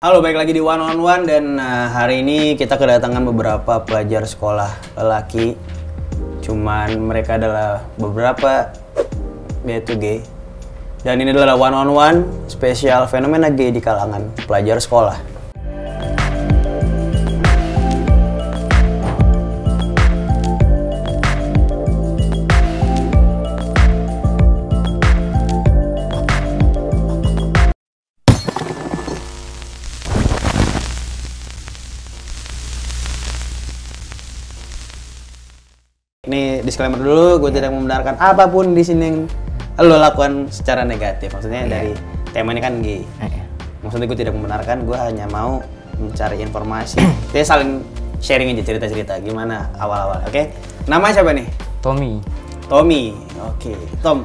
Halo, balik lagi di One on One dan hari ini kita kedatangan beberapa pelajar sekolah lelaki. Cuman mereka adalah beberapa yaitu gay. Dan ini adalah One on One spesial fenomena gay di kalangan pelajar sekolah. Ini disclaimer dulu, gue tidak membenarkan apapun di sini yang lo lakukan secara negatif. Maksudnya dari tema ini kan gay. Maksudnya gue tidak membenarkan, gue hanya mau mencari informasi. Kita saling sharing aja cerita-cerita gimana awal-awal, oke? Nama siapa nih? Tommy. Tommy, oke. Tom,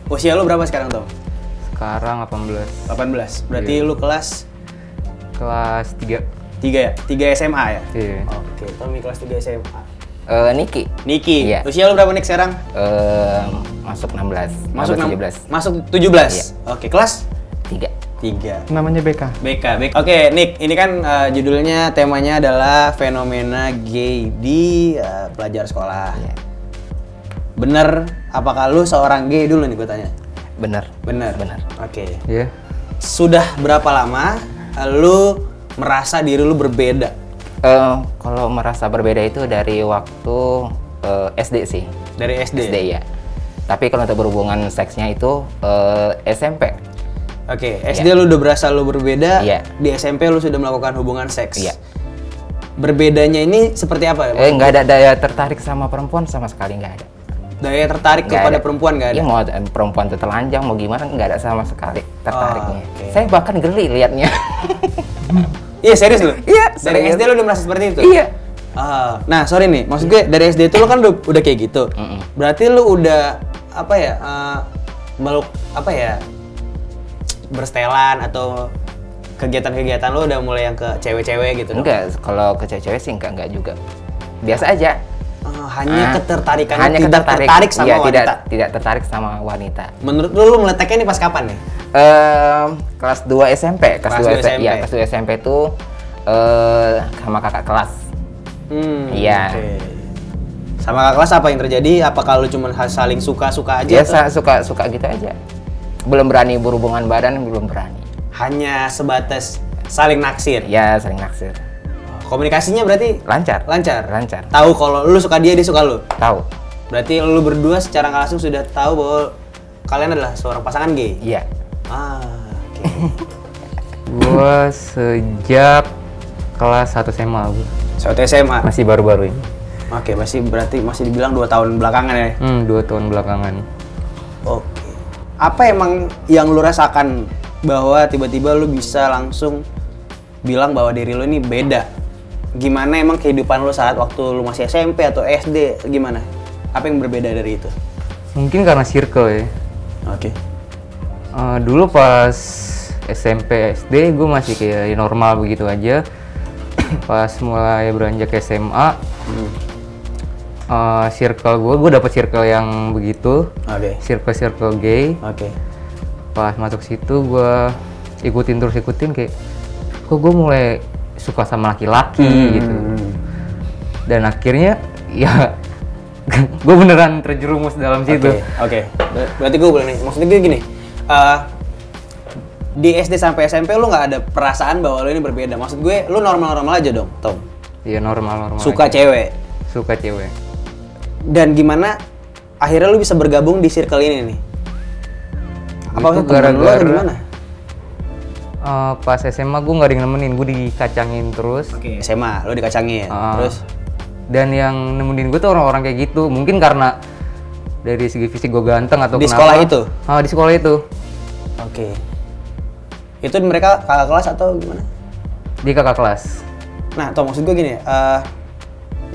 usia lu berapa sekarang, Tom? Sekarang 18. 18, berarti lu kelas? Kelas 3. 3 ya? 3 SMA ya? Iya. Oke, Tommy kelas 3 SMA. Niki. Niki, Iya. usia lu berapa nih sekarang? Masuk 16. Masuk 17. Masuk 17? Iya. Oke, kelas? 3. 3. Namanya BK. BK. Oke, Nick, ini kan judulnya, temanya adalah fenomena gay di pelajar sekolah. Iya. Bener, apakah lu seorang gay dulu nih gue tanya? Bener. Bener? Bener. Oke. Iya. Sudah berapa lama lu merasa diri lu berbeda? Kalau merasa berbeda itu dari waktu SD sih. Dari SD? SD ya. Tapi kalau untuk berhubungan seksnya itu SMP. Oke, SD lu udah berasa lu berbeda, Iya. di SMP lu sudah melakukan hubungan seks. Iya. Berbedanya ini seperti apa ya? Nggak ada daya tertarik sama perempuan sama sekali, nggak ada. Daya tertarik Nggak kepada ada. perempuan nggak ada? Iya, mau perempuan itu telanjang mau gimana nggak ada sama sekali tertariknya. oke. Saya bahkan geli liatnya. Iya, serius lu? Iya, Dari serius. SD lu udah merasa seperti itu? Iya. Nah, sorry nih, maksud gue dari SD itu lu kan udah kayak gitu. Berarti lu udah apa ya? Bersetelan atau kegiatan-kegiatan lu udah mulai yang ke cewek-cewek gitu? dong? Enggak, kalau ke cewek sih enggak juga. Biasa aja. Hanya ketertarikannya, hanya tidak tertarik sama iya, wanita? tidak tertarik sama wanita. Menurut lu meletaknya nih pas kapan nih? Kelas 2 SMP, Kelas 2 SMP. Iya, kelas 2 SMP tuh sama kakak kelas. Iya. Oke. Sama kakak kelas apa yang terjadi? Apakah lu cuma saling suka-suka aja? Biasa suka gitu aja. Belum berani berhubungan badan, belum berani. Hanya sebatas saling naksir? Ya, sering naksir. Komunikasinya berarti Lancar. lancar? Lancar. Tahu kalau lu suka dia suka lu? Tahu. Berarti lu berdua secara nggak langsung sudah tahu bahwa kalian adalah seorang pasangan gay? Iya. Oke. Gua sejak kelas 1 SMA gua. Saat SMA? Masih baru-baru ini. Oke, berarti masih dibilang 2 tahun belakangan ya? 2 tahun belakangan. Oke. Apa emang yang lu rasakan bahwa tiba-tiba lu bisa langsung bilang bahwa diri lu ini beda? Gimana emang kehidupan lu saat waktu lu masih SMP atau SD? Gimana? Apa yang berbeda dari itu? Mungkin karena circle ya. Oke. Dulu pas SMP SD gue masih kayak normal begitu aja. Pas mulai beranjak ke SMA, circle gue dapet circle yang begitu. Oke. Circle gay. Oke. Pas masuk situ gue ikutin kayak kok gue mulai suka sama laki-laki gitu. Dan akhirnya ya gue beneran terjerumus dalam situ. Oke. Berarti gue boleh nih, maksudnya gue gini, di SD sampai SMP lu nggak ada perasaan bahwa lu ini berbeda? Maksud gue, lu normal-normal aja dong, Tom? Iya, normal Suka aja. cewek? Suka cewek. Dan gimana akhirnya lu bisa bergabung di circle ini nih? Apa Itu maksudnya temen lu atau gimana? Pas SMA gue nggak ada yang nemenin, gue dikacangin terus. Oke, SMA, lu dikacangin, terus? Dan yang nemenin gue tuh orang-orang kayak gitu. Mungkin karena dari segi fisik gue ganteng atau Di kenapa. sekolah itu? Di sekolah itu. Oke. Itu mereka kakak kelas atau gimana? Di kakak kelas. Nah, Tom, maksud gue gini,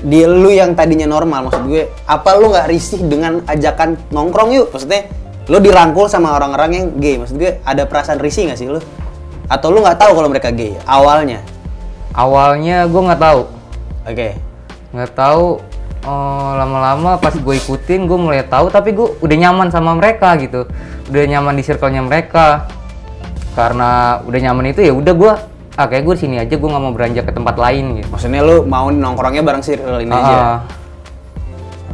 di lu yang tadinya normal, maksud gue, apa lu nggak risih dengan ajakan nongkrong yuk? Maksudnya, lu dirangkul sama orang-orang yang gay, maksud gue, ada perasaan risih nggak sih lu? Atau lu nggak tahu kalau mereka gay awalnya? Awalnya gue nggak tahu. Oke. Nggak tahu. Lama-lama pas gue ikutin gue mulai tahu, tapi gue udah nyaman sama mereka gitu. Udah nyaman di circle-nya mereka. Karena udah nyaman itu ya udah gue kayak gue di sini aja, gue nggak mau beranjak ke tempat lain gitu. Maksudnya lu mau nongkrongnya bareng circle ini aja?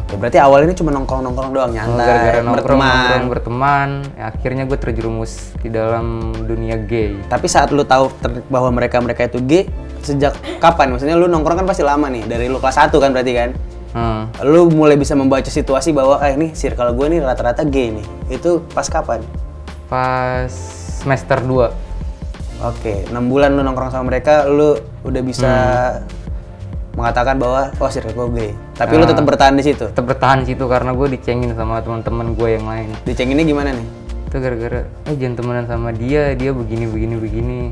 Oke, berarti awal ini cuma nongkrong-nongkrong doang, nyantai, Gara-gara berteman. berteman, ya akhirnya gue terjerumus di dalam dunia gay. Tapi saat lu tahu bahwa mereka itu gay, sejak kapan? Maksudnya lu nongkrong kan pasti lama nih, dari lu kelas 1 kan berarti kan? Lu mulai bisa membaca situasi bahwa ini circle gue nih rata-rata gay nih. Itu pas kapan? Pas semester 2. Oke, 6 bulan lu nongkrong sama mereka, lu udah bisa mengatakan bahwa circle gue gay. Tapi lu tetap bertahan di situ. Tetap bertahan di situ karena gue dicengin sama teman-teman gue yang lain. Dicenginnya gimana nih? Itu gara-gara jangan temenan sama dia begini.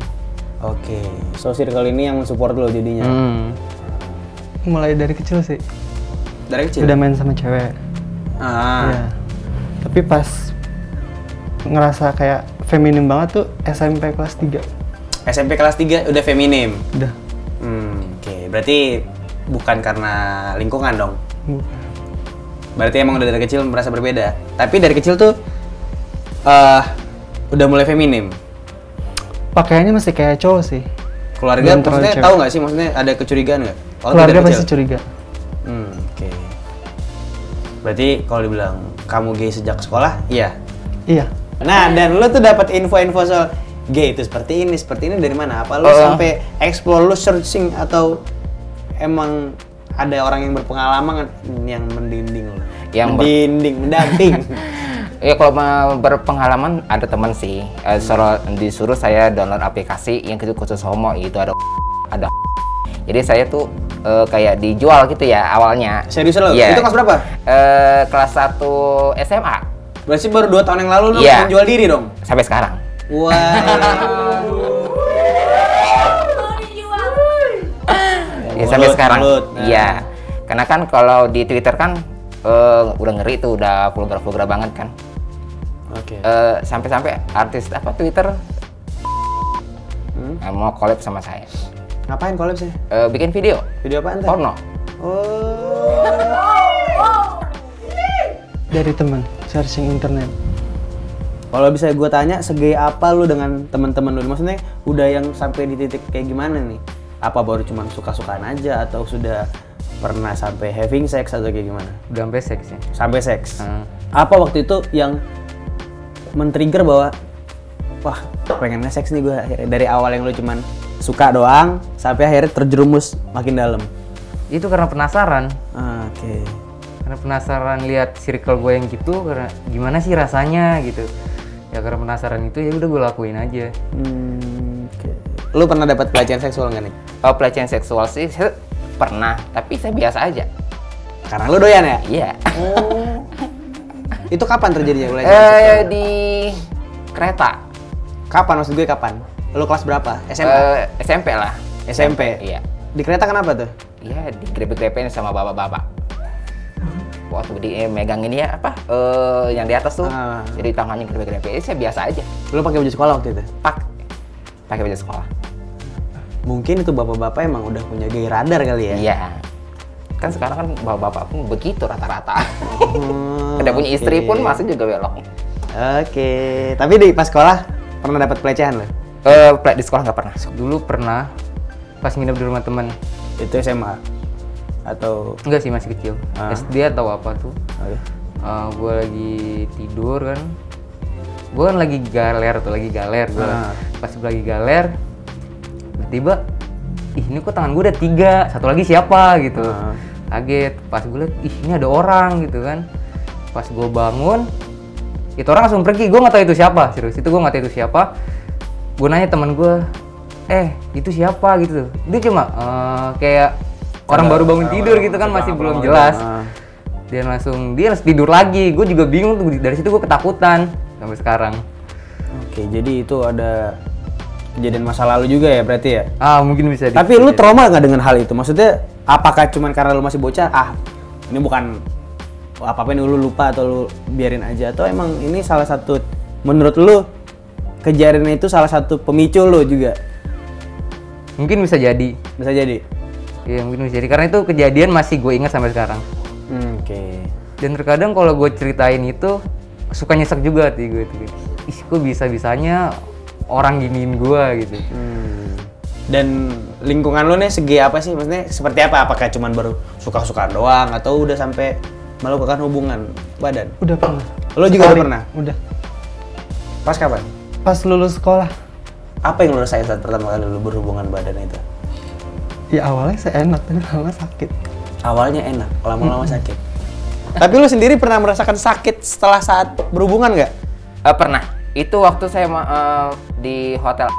Oke, so circle ini yang mensupport lo jadinya. Mulai dari kecil sih. Dari kecil? Udah main sama cewek. Iya. Tapi pas ngerasa kayak feminim banget tuh SMP kelas 3. SMP kelas 3 udah feminim? Udah. Oke, berarti bukan karena lingkungan dong? Berarti emang udah dari kecil merasa berbeda. Tapi dari kecil tuh udah mulai feminim? Pakaiannya masih kayak cowok sih. Keluarga maksudnya tahu nggak sih? Maksudnya ada kecurigaan nggak? Keluarga pasti curiga. Oke. Berarti kalau dibilang kamu gay sejak sekolah, iya? Iya. Nah, dan lu tuh dapat info-info soal gay itu seperti ini dari mana? Apa lu sampai explore, lu searching, atau emang ada orang yang berpengalaman yang mendinding lu? Mendamping. Ya kalau berpengalaman ada teman sih, disuruh saya download aplikasi yang khusus homo, itu ada. Jadi saya tuh kayak dijual gitu ya awalnya. Serius lo? Yeah. Itu kelas berapa? Kelas 1 SMA. Berarti baru 2 tahun yang lalu lo menjual diri dong? Sampai sekarang. Wah. Ya, sampai sekarang. Iya. Karena kan kalau di Twitter kan udah ngeri tuh, udah vulgar banget kan. Oke. Sampai-sampai artis Twitter mau collab sama saya. Ngapain collab sih? Bikin video. Video apaan tuh? Porno. Dari teman, searching internet. Kalau bisa gue tanya, segay apa lu dengan teman-teman lu? Maksudnya udah yang sampai di titik kayak gimana nih? Apa baru cuman suka-sukaan aja atau sudah pernah sampai having sex atau kayak gimana? Udah sampai seks ya. Sampai seks. Apa waktu itu yang men-trigger bahwa wah, pengen nge-seks nih gue? Dari awal yang lu cuman suka doang sampai akhirnya terjerumus makin dalam. Itu karena penasaran. Oke. Karena penasaran lihat circle gue yang gitu, karena gimana sih rasanya gitu. Ya karena penasaran itu ya udah gue lakuin aja. Okay. Lu pernah dapat pelecehan seksual nggak nih? Oh, pelecehan seksual sih saya pernah, tapi saya biasa aja. Karena lu doyan ya? Iya. Itu kapan terjadinya pelecehan seksual? Di kereta. Kapan, maksud gue kapan? Lu kelas berapa? SMP lah. SMP? Iya. Di kereta kenapa tuh? Iya, digrebek-grebekin sama bapak-bapak. Waktu megangin ya yang di atas tuh, jadi tangannya grebek-grebek. Saya biasa aja. Lu pakai baju sekolah waktu itu? Pakai baju sekolah. Mungkin itu bapak-bapak emang udah punya gay radar kali ya? Iya. Kan sekarang kan bapak-bapak pun begitu rata-rata. Udah punya istri pun masih juga belok. Oke. Tapi pas sekolah pernah dapat pelecehan lo? Di sekolah nggak pernah. Dulu pernah pas nginep di rumah teman. Itu SMA? Atau enggak sih, masih kecil. SD atau apa tuh. Gue lagi tidur kan, gue kan lagi galer gue. Pas gue lagi galer, tiba-tiba ini kok tangan gue udah 3, satu lagi siapa gitu. Kaget pas gue liat, ini ada orang gitu kan. Pas gue bangun, itu orang langsung pergi. Gue nggak tahu itu siapa, serius itu gue nggak tahu itu siapa. Gue nanya teman gue, itu siapa gitu. Dia cuma kayak orang baru bangun tidur gitu kan, masih belum jelas. Dia langsung tidur lagi. Gue juga bingung tuh, dari situ gue ketakutan sampai sekarang. Oke, jadi itu ada kejadian masa lalu juga ya berarti ya? Mungkin bisa. Tapi lu trauma nggak dengan hal itu? Maksudnya apakah cuman karena lu masih bocah? Ini bukan apa-apa, ini lu lupa atau lu biarin aja, atau emang ini salah satu, menurut lu kejadian itu salah satu pemicu lu juga? Mungkin bisa jadi. Bisa jadi? Iya, mungkin bisa jadi. Karena itu kejadian masih gue ingat sampai sekarang. Oke. Dan terkadang kalau gue ceritain itu suka nyesek juga hati gue itu. Kok bisa-bisanya orang giniin gue gitu. Dan lingkungan lu nih segi apa sih? Maksudnya seperti apa? Apakah cuman baru suka-suka doang atau udah sampai melakukan hubungan badan? Udah pernah. Lo juga udah Sekali. pernah? Udah. Pas kapan? Pas lulus sekolah. Apa yang lo rasain saat pertama kali lo berhubungan badan itu? Ya awalnya saya enak, tapi lama sakit. Awalnya enak, lama-lama sakit. Tapi lo sendiri pernah merasakan sakit setelah saat berhubungan nggak? Pernah. Itu waktu saya di hotel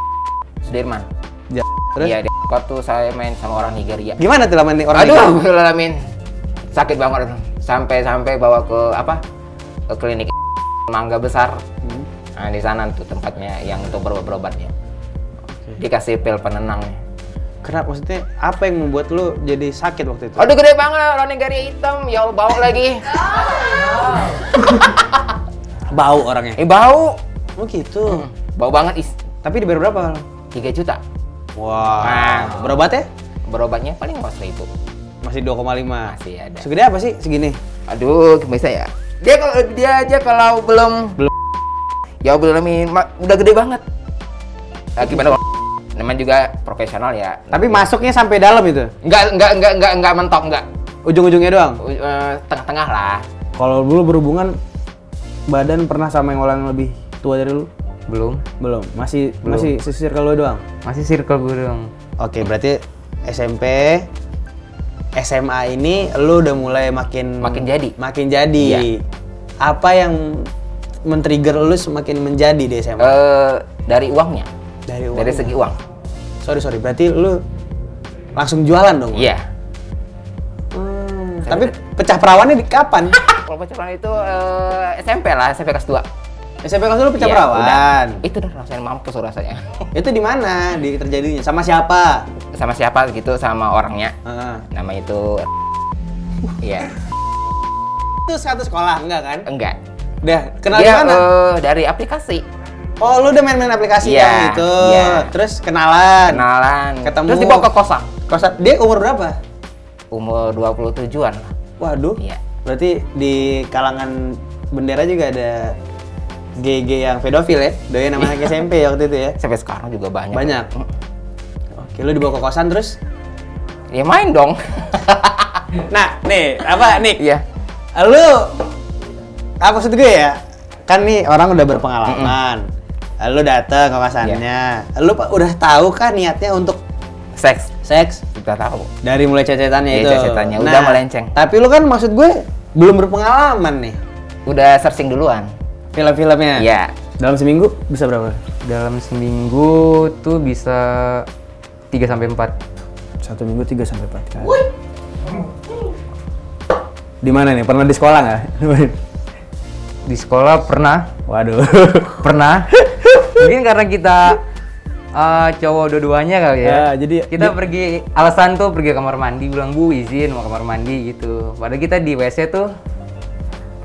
Sudirman. Ya. Terus? Iya, di waktu saya main sama orang Nigeria. Gimana tuh laman orang Aduh, Alamin. Sakit banget. Sampai bawa ke apa? Ke klinik Mangga Besar. Nah, di sana tuh tempatnya yang untuk berobatnya. Dikasih pil penenangnya. Kenapa? Maksudnya apa yang membuat lo jadi sakit waktu itu? Aduh, gede banget orang Nigeria hitam. Ya Allah, bau lagi. Bau orangnya. Bau. Oh gitu. Bau banget, Tapi dibayar berapa? 3 juta. Wah. Nah. Berobatnya? Berobatnya paling cuma 1.000. Masih 2,5. Masih ada. Segede apa sih segini? Aduh, bisa ya. Dia aja kalau belum. Ya belum udah gede banget. Gimana? Namanya juga profesional ya. Tapi masuknya sampai dalam itu? Enggak mentok, enggak. Ujung-ujungnya doang? Tengah-tengah lah. Kalau dulu berhubungan badan pernah sama yang orang lebih tua dari lu? Belum. Belum. Masih circle lu doang? Masih circle gue doang. Oke, berarti SMP, SMA ini lu udah mulai makin jadi. Makin jadi. Iya. Apa yang men-trigger lu semakin menjadi di SMA? Dari uangnya. Dari Segi uang. Sorry, berarti lu langsung jualan dong? Iya. Tapi pecah perawannya di kapan? Kalau pacaran itu SMP lah, SMP kelas 2. SMP kelas lu pecah Iya, perawan? udah. Itu udah rasain mampus rasanya. Itu di mana terjadinya? Sama siapa? Sama siapa gitu, sama orangnya. Heeh. Nama itu iya. Itu satu sekolah, enggak kan? Enggak. Udah, kenal di Dia mana? dari aplikasi. Oh, lu udah main-main aplikasi Iya, yang itu. iya. Terus kenalan. Ketemu. Terus dibawa ke kosan. Kosan. Dia umur berapa? Umur 27-an. Waduh. Iya. Berarti di kalangan bendera juga ada GG yang pedofil ya? Doyan nama anak SMP waktu itu ya? Sampai sekarang juga banyak. Banyak? Oke, lu dibawa ke kosan terus? Ya main dong. Nah, nih, apa Nick? Iya. Lu, apa maksud gue ya? Kan nih orang udah berpengalaman. Lu dateng ke kosannya. Lu udah tahu kan niatnya untuk Seks. Udah tahu. Dari mulai cecetannya Iya, itu. cecetannya udah melenceng. Tapi lu kan maksud gue belum berpengalaman nih. Udah searching duluan. Film-filmnya? Iya. Dalam seminggu bisa berapa? Dalam seminggu tuh bisa 3-4. Satu minggu 3-4 kali. Di mana nih? Pernah di sekolah nggak? Di sekolah pernah. Waduh. Pernah. Mungkin karena kita cowok dua-duanya kali ya. Jadi kita pergi, alasan tuh pergi ke kamar mandi, bilang Bu izin mau kamar mandi gitu. Padahal kita di WC tuh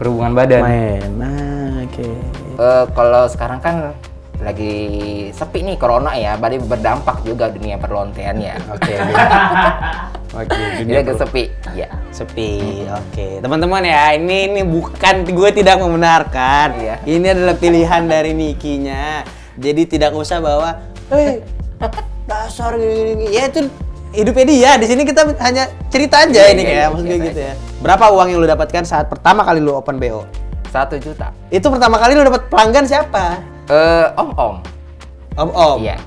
berhubungan badan. main. Nah, oke. Kalau sekarang kan lagi sepi nih corona ya, berarti berdampak juga dunia perlontean ya. Oke. Oke, Jadi agak sepi. Iya. sepi. Oke, teman-teman ya, ini bukan gue tidak membenarkan. Iya. Ini adalah pilihan dari Nikinya. Jadi tidak usah bawa, dasar gini. Ya itu hidupnya dia. Di sini kita hanya cerita aja ini kayak maksudnya gitu ya. Berapa uang yang lu dapatkan saat pertama kali lu open BO? 1 juta. Itu pertama kali lu dapat pelanggan siapa? Om. Om. Iya.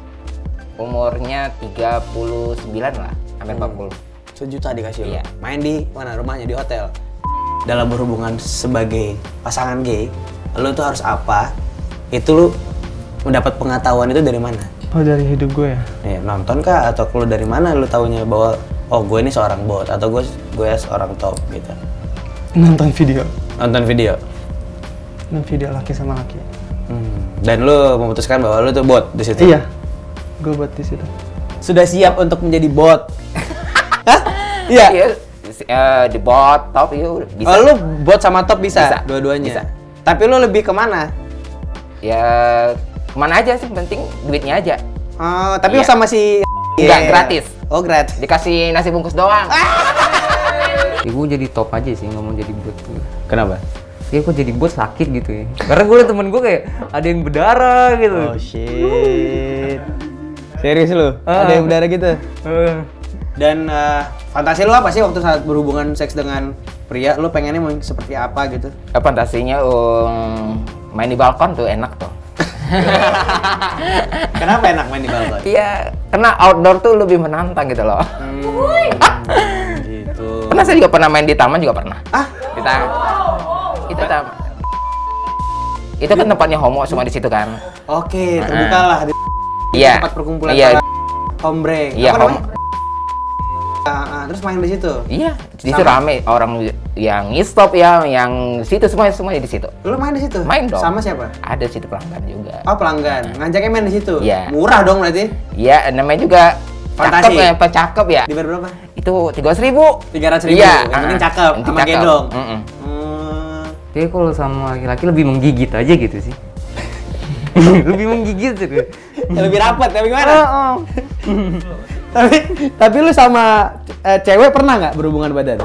Umurnya 39 lah, hampir 40. 1 juta dikasih lu. Iya. Main di mana rumahnya? Di hotel. Dalam berhubungan sebagai pasangan gay, lu tuh harus apa? Itu lu mendapat pengetahuan itu dari mana? Oh, dari hidup gue ya? Nih, nonton kah? Atau lu dari mana lu taunya bahwa oh gue ini seorang bot atau gue seorang top gitu? Nonton video. Nonton video. Nonton video laki sama laki. Dan lu memutuskan bahwa lu tuh bot di situ. Iya. Gue buat di situ. Sudah siap untuk menjadi bot. Hah? Iya. Di bot, top itu bisa. Oh, lu bot sama top bisa? Bisa. Dua-duanya. Bisa. Tapi lu lebih kemana? Ya kemana aja sih, penting duitnya aja. Oh, tapi Iya. sama si Enggak, gratis. Oh, gratis. Dikasih nasi bungkus doang. Ya, gue jadi top aja sih, nggak mau jadi bot. Kenapa? Ya kok jadi bot sakit gitu ya. Karena gue liat temen gue kayak ada yang berdarah gitu. Oh shit. Serius lu? Ada yang berdarah gitu? Dan fantasi lu apa sih waktu saat berhubungan seks dengan pria? Lu pengennya mau seperti apa gitu? Fantasinya main di balkon tuh enak tuh. Kenapa enak main di balkon? Iya, karena outdoor tuh lebih menantang gitu loh. Gitu. Pernah saya juga pernah main di taman juga pernah. Di taman. Itu taman. Itu kan tempatnya homo semua di situ kan. Oke, terbuka lah di Iya. tempat perkumpulan Iya. para hombre. Iya, Apa homo. namanya? Terus main di situ. Iya, di situ rame orang yang stop ya, yang situ semuanya di situ. Lu main di situ? Main dong. Sama siapa? Ada situ pelanggan juga. Oh, pelanggan. Ngajaknya main di situ. Iya. Murah dong berarti. Iya, namanya juga Fantasi. cakep ya. Dibayar berapa? Itu 300.000. 300.000. Iya, Yang penting cakep penting sama cakep. gendong. Kayak kalau sama laki-laki lebih menggigit aja gitu sih. Lebih menggigit gitu. Lebih rapat, tapi gimana? tapi lu sama cewek pernah nggak berhubungan badan?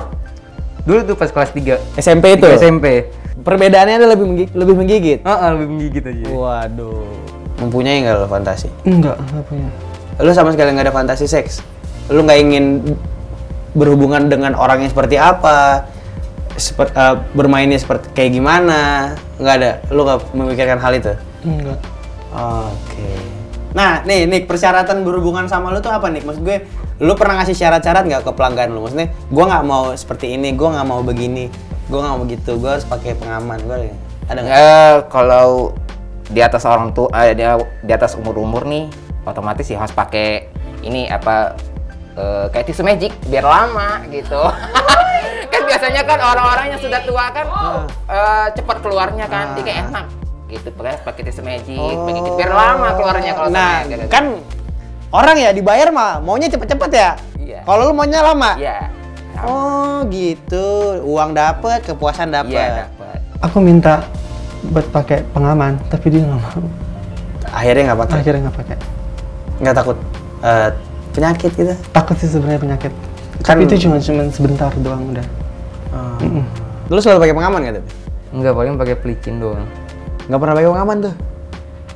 Dulu tuh pas kelas 3 SMP itu? SMP. Perbedaannya ada lebih menggigit? Lebih menggigit aja. Waduh. Mempunyai nggak lo fantasi? Enggak punya. Lu sama sekali nggak ada fantasi seks? Lu nggak ingin berhubungan dengan orang yang seperti apa? Bermainnya seperti kayak gimana? Nggak ada? Lu nggak memikirkan hal itu? Enggak. Oke. Nah, nih persyaratan berhubungan sama lu tuh apa nih? Maksud gue, lu pernah ngasih syarat-syarat nggak ke pelanggan lu? Maksudnya, gue nggak mau seperti ini, gue nggak mau begini, gue nggak mau begitu, gue harus pakai pengaman. Gue ada nggak? Kalau di atas orang tua, di atas umur nih, otomatis ya harus pakai ini apa kayak tisu magic biar lama gitu. Kan biasanya kan orang-orang yang sudah tua kan cepat keluarnya kan, dia kayak enak gitu. Pakai tisu magic, biar lama keluarnya kalau Nah, sama, gitu. kan orang ya dibayar mah maunya cepet-cepet ya. Iya. Kalau lu maunya lama. Iya. Oh gitu, uang dapet, kepuasan dapet. Iya, dapat. Aku minta buat pakai pengaman, tapi dia nggak mau. Akhirnya nggak pakai. Akhirnya nggak pakai. Nggak takut penyakit gitu. Takut sih sebenarnya penyakit. Kan- Tapi itu cuma sebentar doang udah. Lu selalu pakai pengaman nggak tapi? Enggak, paling pakai pelicin doang. Nggak pernah pakai pengaman tuh.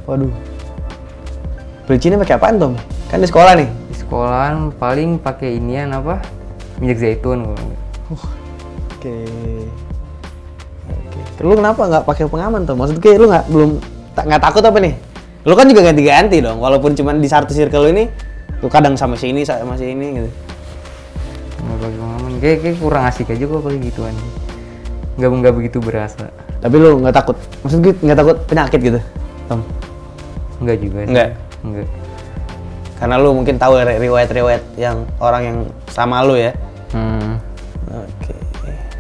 Waduh. Pelicinnya pakai apaan Tom? Kan di sekolah nih. Di sekolahan paling pakai inian apa? Minyak zaitun. Oke. Lu kenapa nggak pakai pengaman Tom? Maksud gue lu nggak takut apa nih? Lu kan juga ganti-ganti dong, walaupun cuma di satu circle ini, lu kadang sama sini gitu. Nggak pakai pengaman. Kayak kurang asik aja kok paling gituan. Nggak begitu berasa. Tapi lu nggak takut? Maksud gue nggak takut penyakit gitu, Tom? Enggak juga sih. Enggak. Karena lu mungkin tahu riwayat-riwayat yang orang yang sama lu ya. Oke.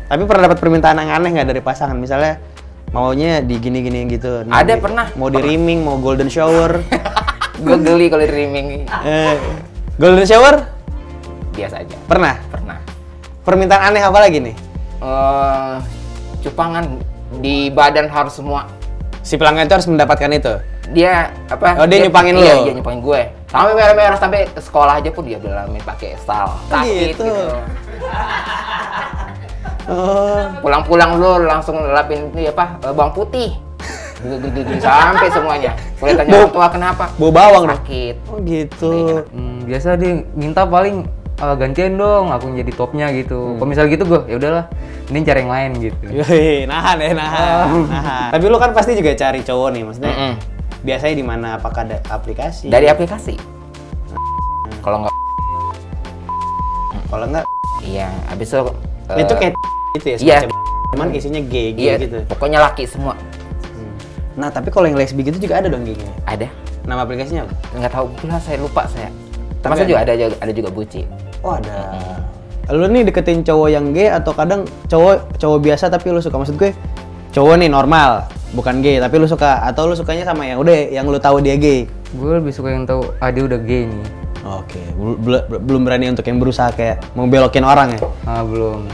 Tapi pernah dapat permintaan yang aneh nggak dari pasangan? Misalnya maunya di gini-gini gitu. Ada, pernah. Mau di rimming, mau golden shower. Gue geli kalau di rimming. Golden shower? Biasa aja. Pernah? Pernah. Permintaan aneh apa lagi nih? Cupangan di badan harus semua. Si pelanggan itu harus mendapatkan itu. Dia apa? Oh, dia nyupangin lu? Iya, nyupangin gue. Sampai merah-merah sampai ke sekolah aja pun dia bilang pakai style. Sakit gitu. gitu. Oh. Pulang-pulang lu langsung lapin itu ya apa? Bawang putih. Sampai semuanya. Boleh tanya orang tua kenapa? Bau bawang dong? Sakit. Oh gitu. Biasa dia minta paling gantian dong aku jadi topnya gitu. Kalau misal gitu gue ya udahlah, ini cari yang lain gitu. Yoi, nahan. Tapi lu kan pasti juga cari cowok nih, maksudnya. Biasanya di mana? Apakah ada aplikasi? Dari aplikasi. Kalau nggak, iya. Habis itu itu kayak itu ya, iya. cuman isinya gay iya, gitu. Pokoknya laki semua. Nah, tapi kalau yang lesbi gitu juga ada dong gaynya. Ada. Nama aplikasinya apa? Nggak tahu pula, saya lupa saya. Tapi Masa juga ada juga buci. Oh, ada. Lu nih deketin cowok yang gay atau kadang cowok biasa tapi lu suka? Maksud gue cowok nih normal, bukan gay tapi lu suka, atau lu sukanya sama yang udah yang lu tahu dia gay? Gue lebih suka yang tahu dia udah gay nih. Oke, belum berani untuk yang berusaha kayak mau belokin orang ya? Belum.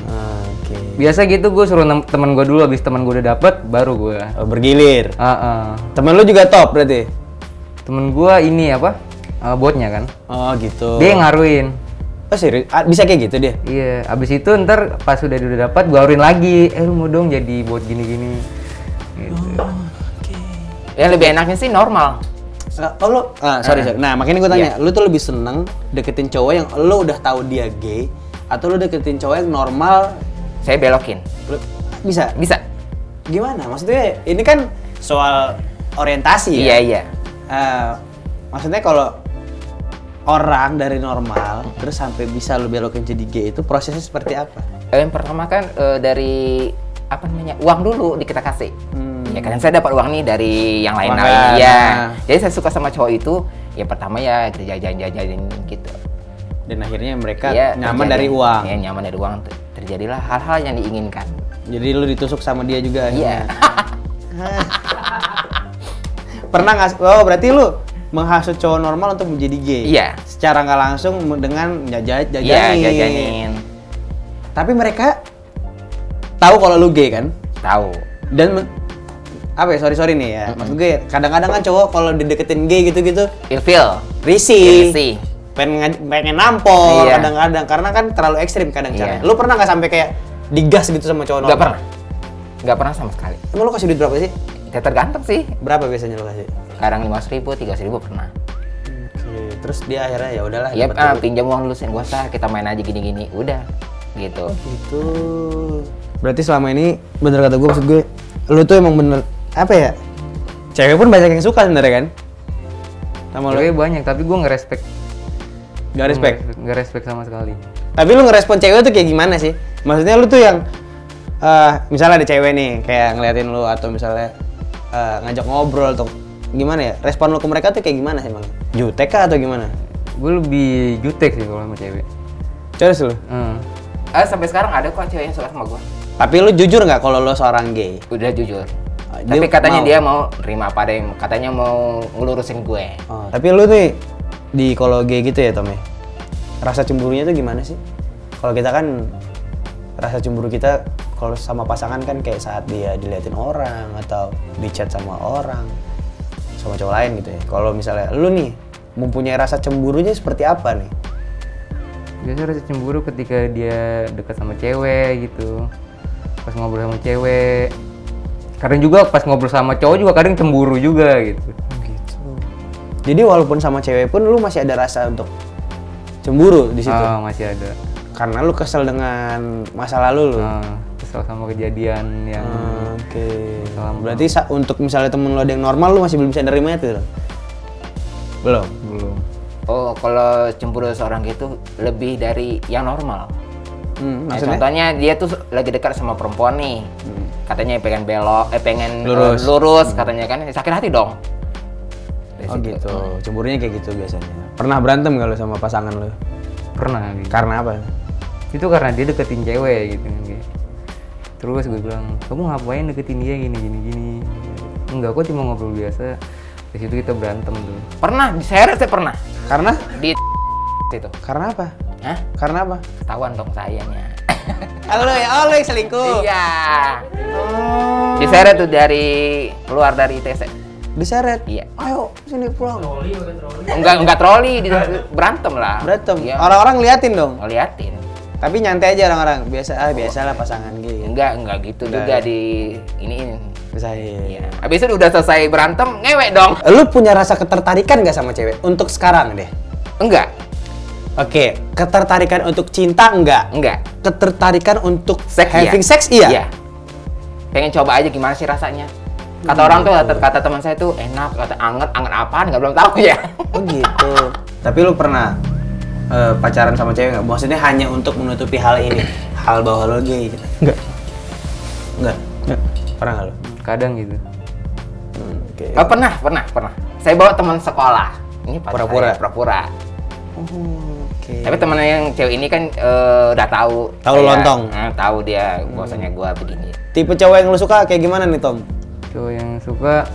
Oke. Biasa gitu gue suruh teman gue dulu, habis teman gue udah dapet baru gue. Bergilir. Temen lu juga top berarti? Temen gue ini apa? Botnya kan. Oh gitu. Dia yang ngaruin. Oh serius? Bisa kayak gitu dia? Iya, abis itu ntar pas udah dapat gue aruin lagi. Lu mau dong jadi bot gini-gini. Gitu. Yang lebih enaknya sih normal. Oh lu, sorry. Nah makanya gue tanya, Iya. lu tuh lebih seneng deketin cowok yang lu udah tahu dia gay, atau lu deketin cowok yang normal? Saya belokin. Lu, bisa? Bisa. Gimana? Maksudnya ini kan soal orientasi ya? Iya. Maksudnya kalau orang dari normal terus sampai bisa lu belokin jadi gay itu prosesnya seperti apa? Yang pertama kan dari apa namanya, uang dulu kita kasih. Ya kan saya dapat uang nih dari yang lain-lain. Ya. Jadi saya suka sama cowok itu. Ya pertama ya kita jajan-jajanin gitu. Dan akhirnya mereka Ya, nyaman terjadi. dari uang. Ya nyaman dari uang. Terjadilah hal-hal yang diinginkan. Jadi lu ditusuk sama dia juga Iya. akhirnya. Pernah nggak? Oh berarti lu menghasut cowok normal untuk menjadi gay? Iya. Secara nggak langsung dengan jajanin. Iya, jajanin. Tapi mereka tahu kalau lu gay kan? Tahu. Dan apa ya, sorry nih ya, maksud gue kadang-kadang kan cowok kalau dideketin gay gitu-gitu Ilfil. risih, Risih. pengen nampol Iya. kadang-kadang karena kan terlalu ekstrim kadang Iya. caranya. Lu pernah nggak sampai kayak digas gitu sama cowok normal? Nggak pernah. Nggak pernah sama sekali. Emang lu kasih duit berapa sih? Ya tergantung sih. Berapa biasanya lu kasih? Kadang 5.000, 3.000 pernah. Oke, terus dia akhirnya ya udahlah. Iya, dapat duit. pinjam uang dulu sih, gua usah, kita main aja gini-gini. Udah. Gitu. Gitu. Berarti selama ini bener kata gue, maksud gue, lu tuh emang bener apa ya? Cewek pun banyak yang suka sebenarnya kan? Sama lu? Cewek banyak, tapi gue nggak respect. Gak respect. Nggak respect sama sekali. Tapi lu ngerespon cewek tuh kayak gimana sih? Maksudnya lu tuh yang misalnya ada cewek nih kayak ngeliatin lu atau misalnya ngajak ngobrol atau gimana ya? Respon lu ke mereka tuh kayak gimana sih emang? Jutek kah atau gimana? Gue lebih jutek sih kalau sama cewek. Serius lu? Sampai sekarang ada kok cewek yang suka sama gua. Tapi lu jujur nggak kalau lu seorang gay? Udah jujur. Dia Tapi katanya mau. dia mau terima apa ada yang katanya mau ngelurusin gue. Oh, tapi lu nih di kalau gay gitu ya Tom ya, rasa cemburunya tuh gimana sih? Kalau kita kan rasa cemburu kita kalau sama pasangan kan kayak saat dia diliatin orang atau di chat sama orang, sama cowok lain gitu ya. Kalau misalnya lu nih mempunyai rasa cemburunya seperti apa nih? Biasanya rasa cemburu ketika dia dekat sama cewek gitu, pas ngobrol sama cewek. Kadang juga pas ngobrol sama cowok juga kadang cemburu juga gitu. Gitu. Jadi walaupun sama cewek pun lu masih ada rasa untuk cemburu di situ. Ah, masih ada. Karena lu kesel dengan masa lalu lu. Kesel sama kejadian yang Oke. Lama. Berarti untuk misalnya temen lo ada yang normal, lu masih belum bisa nerima itu? Belum. Oh, kalau cemburu seorang gitu lebih dari yang normal. Maksudnya? Contohnya dia tuh lagi dekat sama perempuan nih. Katanya pengen belok, pengen Lurus. lurus katanya kan. Sakit hati dong. Dari Oh situ. gitu. Cemburunya kayak gitu biasanya. Pernah berantem gak lu sama pasangan lu? Pernah gitu. Karena apa? Itu karena dia deketin cewek gitu kan kayak. Terus gue bilang, kamu ngapain deketin dia gini. Enggak, kok cuma ngobrol biasa. Di situ kita berantem tuh. Pernah diseret saya pernah. Karena? Di itu. Karena apa? Hah? Karena apa? Ketahuan dong sayanya. Lu yang selingkuh. Iya. Oh. Diseret tuh dari keluar dari ITC. Diseret. Iya. Ayo sini pulang. Enggak troli, berantem lah. Berantem. Iya. Orang-orang liatin dong. Ngeliatin. Tapi nyantai aja orang-orang. Biasalah pasangan gay. Enggak gitu Enggak. juga di ini. Saya. Iya. Habis itu udah selesai berantem, ngewek dong. Lu punya rasa ketertarikan gak sama cewek? Untuk sekarang deh. Enggak. Oke, ketertarikan untuk cinta enggak? Enggak. Ketertarikan untuk Seks, having iya. sex iya? Iya. Pengen coba aja gimana sih rasanya. Kata orang tuh, kata teman saya tuh enak, kata anget apaan, nggak belum tahu ya. Oh gitu. Tapi lu pernah pacaran sama cewek nggak? Maksudnya hanya untuk menutupi hal ini, hal bahwa lo gay gitu? Enggak. Enggak. Pernah nggak lu? Kadang gitu. Oke. Oh, pernah. Saya bawa teman sekolah. Ini pacar Pura-pura? saya, pura-pura. Oke. Tapi teman yang cewek ini kan udah tahu. Tahu saya- lontong? Tahu dia, bahwasanya gua begini. Tipe cowok yang lu suka kayak gimana nih Tom? Cowok yang suka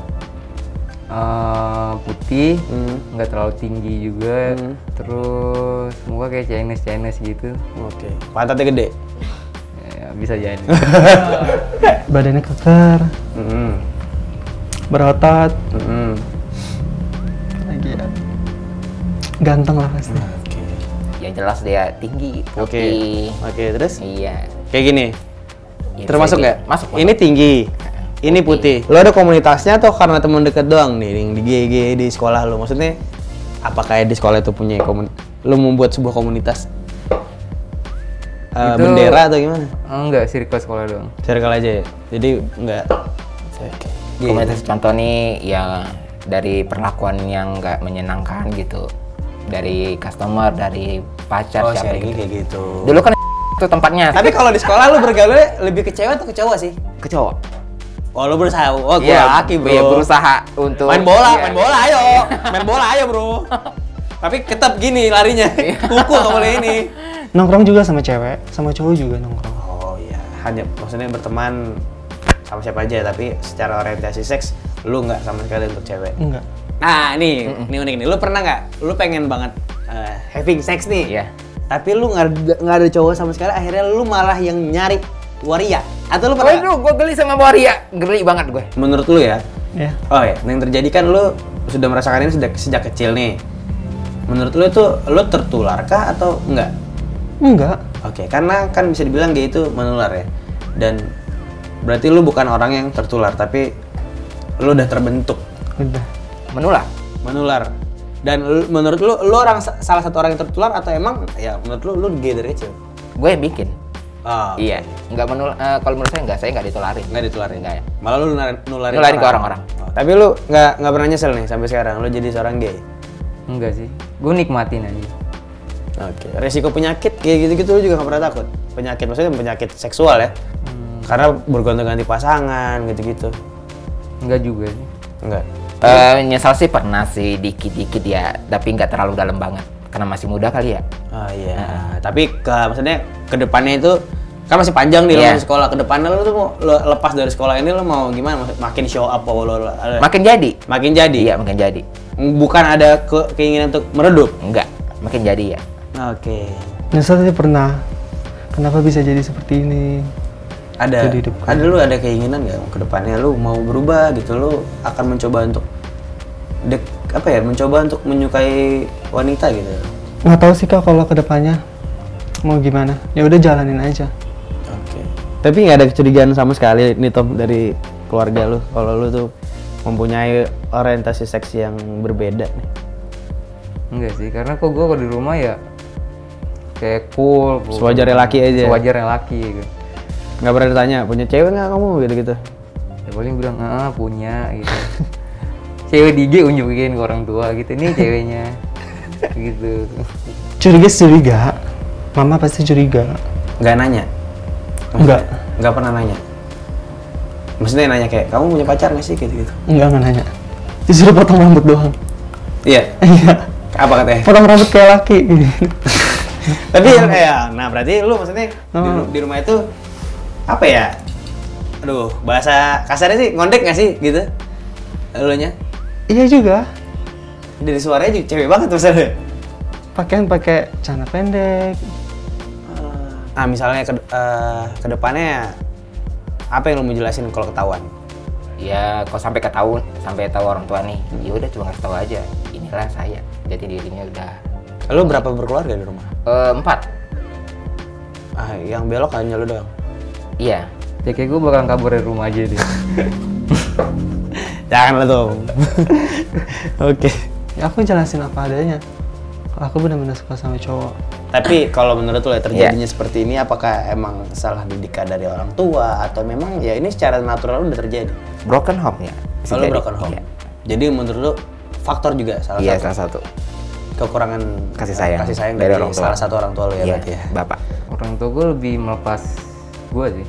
putih, nggak terlalu tinggi juga, terus muka kayak Chinese gitu. Oke. Pantatnya gede. Ya, bisa jadi. Badannya keker, berotot, lagi ya. Ganteng lah pasti. Oke. Yang jelas dia tinggi, putih. Oke, terus? Iya. Kayak gini. Ya, Termasuk saya- nggak? Masuk. Ini tinggi. Ini putih. Lo ada komunitasnya atau karena teman deket doang nih yang di GG di sekolah lo? Maksudnya apakah di sekolah itu punya lo membuat sebuah komunitas bendera atau gimana? Enggak, circle sekolah doang. Circle aja ya. Jadi enggak. Komunitas contoh nih ya dari perlakuan yang nggak menyenangkan gitu, dari customer, dari pacar, siapa sharing kayak gitu. Dulu kan itu tempatnya. Tapi kalau di sekolah lo bergaulnya lebih ke cewek atau ke cowok sih? Ke cowok. Oh lo berusaha, gue Iya, laki bro. Iya, berusaha untuk main bola iya. main bola ayo bro. Tapi ketep gini larinya, kuku nggak boleh ini. Nongkrong juga sama cewek, sama cowok juga nongkrong. Oh iya, hanya maksudnya berteman sama siapa aja, tapi secara orientasi seks lu nggak sama sekali untuk cewek. Enggak. Nah ini unik nih, lu pernah nggak? Lu pengen banget having sex nih, Iya. tapi lu nggak ada cowok sama sekali, akhirnya lu malah yang nyari waria. Atau lu pernah? Waduh, gue geli sama waria, geli banget gue. Menurut lu ya? Ya. Oh ya, yang terjadi kan lu sudah merasakan ini sejak kecil nih. Menurut lu itu lu tertularkah atau enggak? Enggak. Oke, karena kan bisa dibilang gay itu menular ya. Dan berarti lu bukan orang yang tertular, tapi lu udah terbentuk Udah. Menular. Dan menurut lu orang salah satu orang yang tertular atau emang ya menurut lu gay dari kecil? Gue yang bikin. Oh, Iya, nggak menular. Kalau menurut saya nggak ditularin. nggak ditularin. Nggak ya. Malah lu Nularin ke orang-orang. Oh, tapi lu nggak pernah nyesel nih sampai sekarang lu jadi seorang gay? Enggak sih, gue nikmatin aja. Oke, resiko penyakit kayak gitu-gitu lu juga nggak pernah takut? Penyakit maksudnya penyakit seksual ya? Karena bergonta-ganti pasangan gitu-gitu. Enggak juga sih. Enggak. Nyesal sih pernah sih dikit-dikit ya, tapi nggak terlalu dalam banget. Karena masih muda kali ya. Oh iya. Tapi maksudnya ke depannya itu kan masih panjang nih lu Iya. masih sekolah, ke depannya lu tuh mau lepas dari sekolah ini lu mau gimana? Makin show up apa lu? Makin jadi. Makin jadi. Iya, makin jadi. Bukan ada keinginan untuk meredup. Enggak, makin jadi ya. Oke. Nyesel sih pernah. Kenapa bisa jadi seperti ini? Ada Itu di hidup ada lu ada keinginan nggak ke depannya lu mau berubah gitu, lu akan mencoba untuk mencoba untuk menyukai wanita gitu. Nggak tahu sih Kak kalau kedepannya mau gimana. Ya udah jalanin aja. Oke. Tapi nggak ada kecurigaan sama sekali nih Tom dari keluarga lu kalau lu tuh mempunyai orientasi seks yang berbeda nih. Enggak sih, karena kok gue kalau di rumah ya kayak cool. Sewajarnya laki aja. Sewajarnya laki gitu. Nggak pernah ditanya punya cewek nggak kamu gitu-gitu. Ya paling bilang, punya gitu. Cewek di IG unjukin ke orang tua gitu, nih ceweknya. Gitu. Curiga. Mama pasti curiga. Nggak nanya. Enggak. Nggak pernah nanya. Maksudnya nanya kayak kamu punya pacar nggak sih gitu-gitu. Enggak nanya. Disuruh potong rambut doang. Iya. Iya. Apa katanya? Potong rambut kayak laki. Tapi ya, nah berarti lu maksudnya di rumah itu apa ya? Aduh, bahasa kasarnya sih ngondek nggak sih gitu? Elunya? Iya juga. Dari suaranya juga cewek banget maksudnya. Pakaian pakai celana pendek. Nah misalnya ke depannya apa yang lu mau jelasin kalau ketahuan? Ya, kalau sampai tahu orang tua nih, ya udah cuma ngasih tahu aja. Inilah saya. Jadi dirinya udah. Lu berapa berkeluarga di rumah? 4. Yang belok hanya lu doang. Iya. Ya kayak gue bakal kabur dari rumah aja deh. Jangan lah Tom. Oke. Ya, aku jelasin apa adanya. Aku benar-benar suka sama cowok. Tapi kalau menurut lu ya terjadinya seperti ini, apakah emang salah didikan dari orang tua atau memang ya ini secara natural udah terjadi? Broken home ya. bisa Kalau jadi. broken home. Iya. Jadi menurut lu faktor juga salah Iya, satu salah satu. kekurangan Kasih sayang dari orang tua. salah satu orang tua lu ya Iya, berarti ya. Bapak. Orang tua gue lebih melepas gue sih.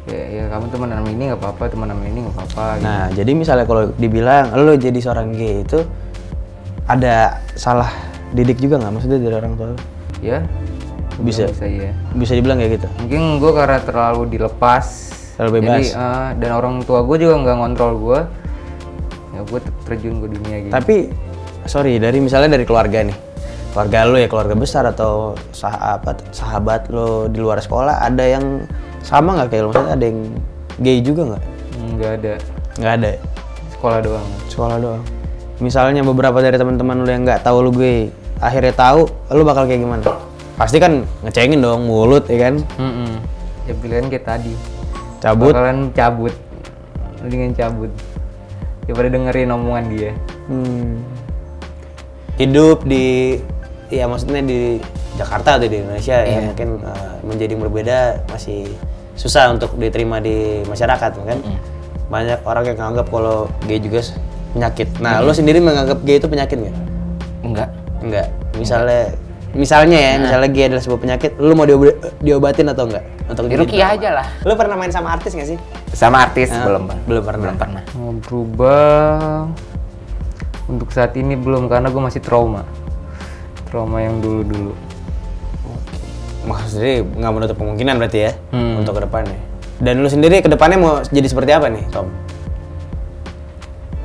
Ya kamu teman sama ini nggak apa-apa, teman sama ini nggak apa-apa. Gitu. Nah, jadi misalnya kalau dibilang lu jadi seorang gay itu ada salah didik juga nggak maksudnya dari orang tua lu? Ya. Bisa. Ya. Bisa dibilang kayak gitu. Mungkin gue karena terlalu dilepas. Terlalu bebas. Jadi, dan orang tua gue juga nggak ngontrol gue. Ya gue terjun ke dunia gitu. Tapi sorry, misalnya dari keluarga nih. Keluarga lu ya, keluarga besar atau sahabat lu di luar sekolah ada yang sama nggak kayak lu? Maksudnya ada yang gay juga nggak? Nggak ada. Nggak ada. Sekolah doang. Sekolah doang. Misalnya beberapa dari teman-teman lu yang nggak tahu lu gay, akhirnya tahu, lu bakal kayak gimana? Pasti kan ngecengin dong mulut ya kan? Ya pilihan kayak tadi. Cabut. Bakalan cabut. mendingan cabut daripada dengerin omongan dia. Hidup di, ya maksudnya di Jakarta atau di Indonesia ya mungkin menjadi berbeda masih susah untuk diterima di masyarakat kan. Banyak orang yang menganggap kalau gay juga penyakit. Nah, lo sendiri menganggap gay itu penyakit nggak? Enggak. Misalnya gay adalah sebuah penyakit, lo mau diobatin atau enggak? Untuk Rukiah aja lah. Lo pernah main sama artis nggak sih? Sama artis belum pernah. Mau berubah untuk saat ini belum, karena gue masih trauma yang dulu. Maksudnya nggak menutup kemungkinan berarti ya untuk kedepannya. Dan lu sendiri kedepannya mau jadi seperti apa nih, Tom?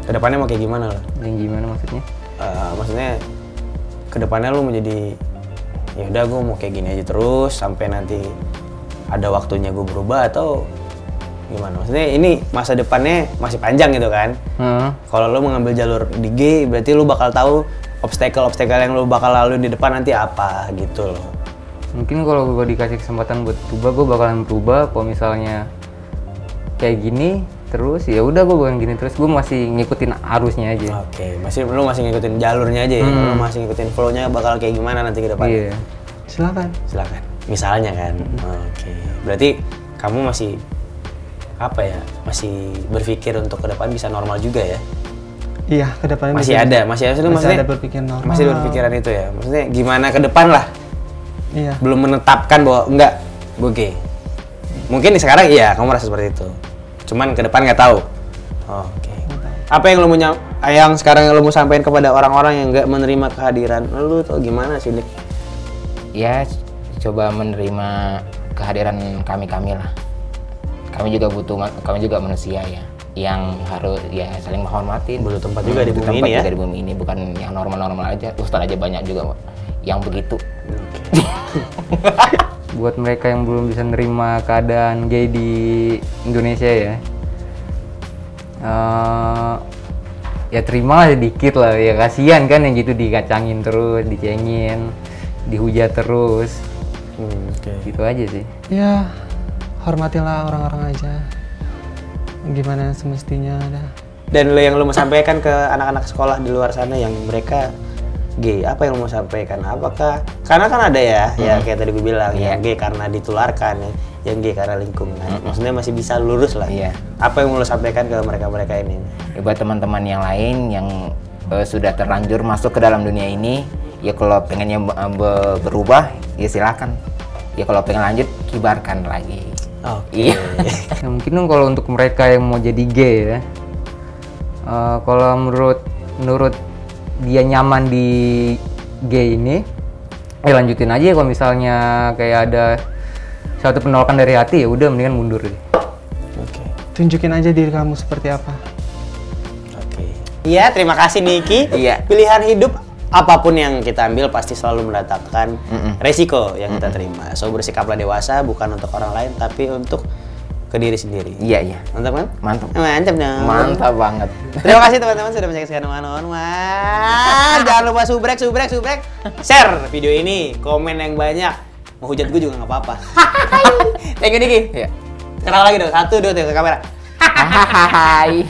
Kedepannya mau kayak gimana lo? Yang gimana maksudnya? Maksudnya kedepannya lu mau jadi, ya udah gue mau kayak gini aja terus sampai nanti ada waktunya gue berubah atau gimana? Maksudnya ini masa depannya masih panjang gitu kan? Kalau lu mengambil jalur di gay, berarti lu bakal tahu obstacle yang lu bakal lalui di depan nanti apa gitu loh. Mungkin kalau gue dikasih kesempatan buat berubah, gue bakalan berubah. Kalau misalnya kayak gini terus, ya udah gue bakalan gini terus. Gue masih ngikutin arusnya aja. Oke, lu masih ngikutin jalurnya aja ya. Lu masih ngikutin flow-nya bakal kayak gimana nanti ke depan. Iya. Silakan. Misalnya kan. Oke. Berarti kamu masih apa ya? Masih berpikir untuk ke depan bisa normal juga ya? Iya, ke depannya masih ada berpikir normal. Masih berpikiran itu ya. Maksudnya gimana ke depan lah? Iya. Belum menetapkan bahwa enggak, gue gay. Mungkin sekarang iya, kamu merasa seperti itu. Cuman ke depan nggak tahu. Oke. Apa yang yang sekarang lo mau sampaikan kepada orang-orang yang nggak menerima kehadiran lo tuh gimana sih, Dik? Ya, coba menerima kehadiran kami lah. Kami juga manusia ya, yang harus ya saling menghormatin. Butuh tempat juga di bumi ini ya. Di bumi ini bukan yang normal-normal aja. Ustaz aja banyak juga yang begitu. Buat mereka yang belum bisa nerima keadaan gay di Indonesia ya, ya terima sedikit lah ya, kasihan kan yang gitu dikacangin terus, dicengin, dihujat terus. Gitu aja sih. Ya, hormatilah orang-orang aja. Gimana semestinya ada. Dan yang lo mau sampaikan ke anak-anak sekolah di luar sana yang mereka gay, apa yang lo mau sampaikan? Apakah karena kan ada ya, ya kayak tadi gue bilang, yang gay karena ditularkan, yang gay karena lingkungan. Maksudnya masih bisa lurus lah. Apa yang mau lo sampaikan ke mereka ini? Ya, buat teman-teman yang lain yang sudah terlanjur masuk ke dalam dunia ini, ya kalau pengennya berubah, ya silakan. Ya kalau pengen lanjut, kibarkan lagi. Iya. Ya, mungkin kalau untuk mereka yang mau jadi gay ya, kalau menurut dia nyaman di gay ini, ya lanjutin aja. Kalau misalnya kayak ada suatu penolakan dari hati, ya udah mendingan mundur deh. Tunjukin aja diri kamu seperti apa. Iya, terima kasih Niki. Pilihan hidup apapun yang kita ambil pasti selalu mendatangkan resiko yang kita terima. So bersikaplah dewasa, bukan untuk orang lain tapi untuk ke diri sendiri. Iya. Mantap kan? Mantap dong. Mantap banget. Terima kasih teman-teman sudah menyaksikan One. Jangan lupa subrek. Share video ini, komen yang banyak. Mau hujat gue juga nggak apa-apa. Thank you Niki. Kenal lagi dong. 1, 2, 3 ke kamera. Hai.